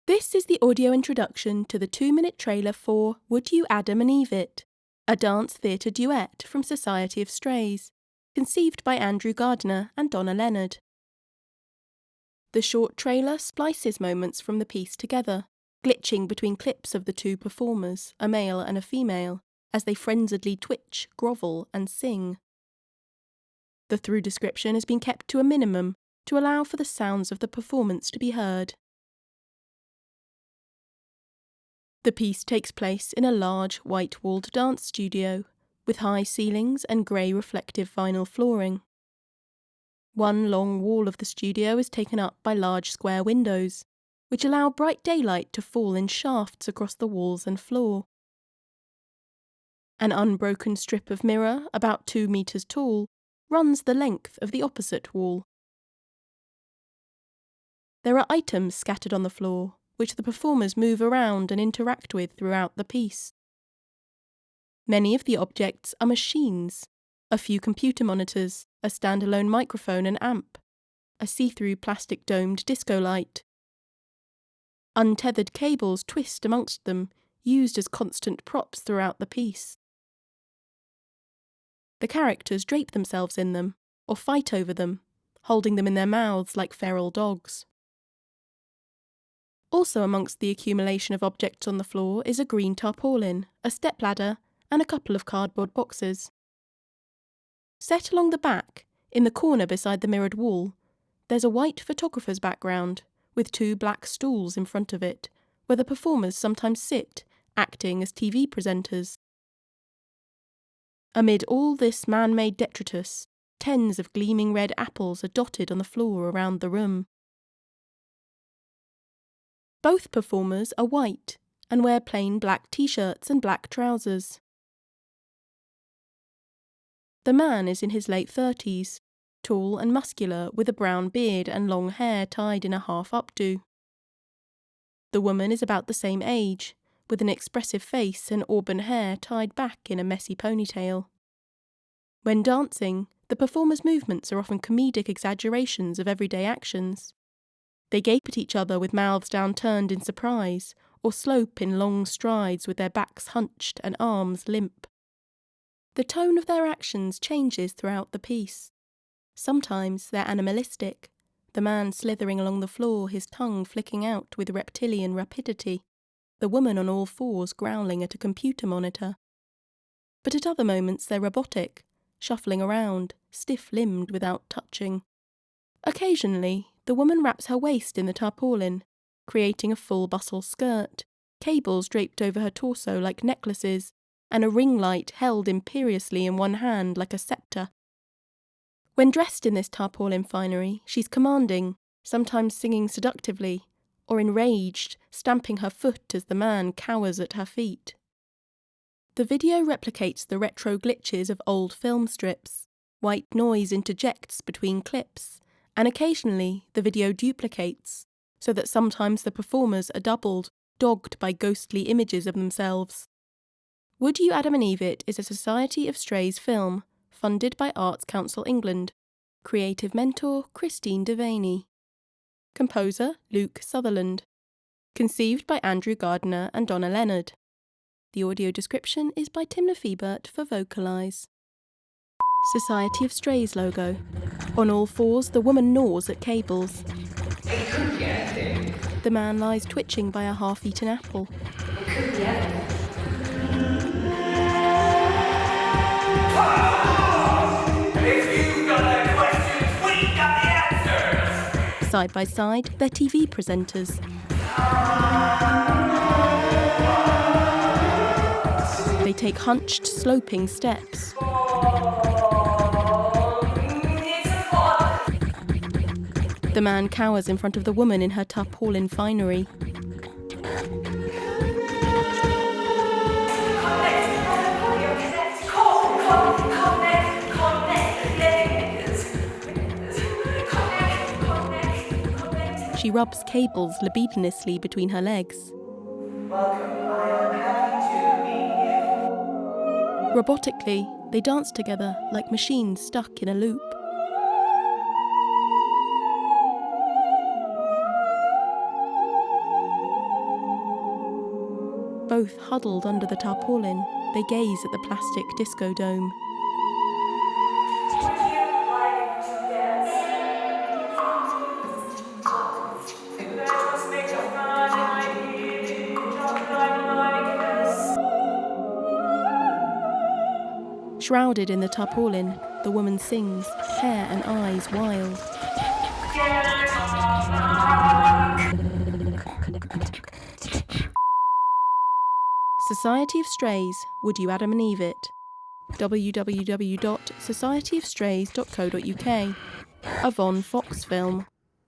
This is the audio introduction to the 2-minute trailer for Would You Adam and Eve It?, a dance theatre duet from Society of Strays, conceived by Andrew Gardner and Donna Leonard. The short trailer splices moments from the piece together, glitching between clips of the two performers, a male and a female, as they frenziedly twitch, grovel, and sing. The through description has been kept to a minimum to allow for the sounds of the performance to be heard. The piece takes place in a large, white-walled dance studio, with high ceilings and grey reflective vinyl flooring. One long wall of the studio is taken up by large square windows, which allow bright daylight to fall in shafts across the walls and floor. An unbroken strip of mirror, about 2 meters tall, runs the length of the opposite wall. There are items scattered on the floor, which the performers move around and interact with throughout the piece. Many of the objects are machines, a few computer monitors, a standalone microphone and amp, a see-through plastic domed disco light. Untethered cables twist amongst them, used as constant props throughout the piece. The characters drape themselves in them, or fight over them, holding them in their mouths like feral dogs. Also amongst the accumulation of objects on the floor is a green tarpaulin, a stepladder, and a couple of cardboard boxes. Set along the back, in the corner beside the mirrored wall, there's a white photographer's background, with 2 black stools in front of it, where the performers sometimes sit, acting as TV presenters. Amid all this man-made detritus, tens of gleaming red apples are dotted on the floor around the room. Both performers are white and wear plain black t-shirts and black trousers. The man is in his late 30s, tall and muscular with a brown beard and long hair tied in a half updo. The woman is about the same age, with an expressive face and auburn hair tied back in a messy ponytail. When dancing, the performers' movements are often comedic exaggerations of everyday actions. They gape at each other with mouths downturned in surprise, or slope in long strides with their backs hunched and arms limp. The tone of their actions changes throughout the piece. Sometimes they're animalistic, the man slithering along the floor, his tongue flicking out with reptilian rapidity, the woman on all fours growling at a computer monitor. But at other moments they're robotic, shuffling around, stiff-limbed without touching. Occasionally, the woman wraps her waist in the tarpaulin, creating a full bustle skirt, cables draped over her torso like necklaces, and a ring light held imperiously in one hand like a scepter. When dressed in this tarpaulin finery, she's commanding, sometimes singing seductively, or enraged, stamping her foot as the man cowers at her feet. The video replicates the retro glitches of old film strips. White noise interjects between clips, and occasionally the video duplicates, so that sometimes the performers are doubled, dogged by ghostly images of themselves. Would You Adam and Eve It is a Society of Strays film, funded by Arts Council England. Creative mentor Christine Devaney. Composer Luke Sutherland. Conceived by Andrew Gardner and Donna Leonard. The audio description is by Tim Lefebvre for Vocaleyes. Society of Strays logo. On all fours, the woman gnaws at cables. The man lies twitching by a half-eaten apple. Side by side, they're TV presenters. They take hunched, sloping steps. The man cowers in front of the woman in her tarpaulin finery. She rubs cables libidinously between her legs. Welcome, I am happy to meet you. Robotically, they dance together like machines stuck in a loop. Both huddled under the tarpaulin, they gaze at the plastic disco dome. Would you like to dance? Let us make a fun like it, just like us. Shrouded in the tarpaulin, the woman sings, hair and eyes wild. Society of Strays, Would You Adam and Eve It? www.societyofstrays.co.uk. A Von Fox film.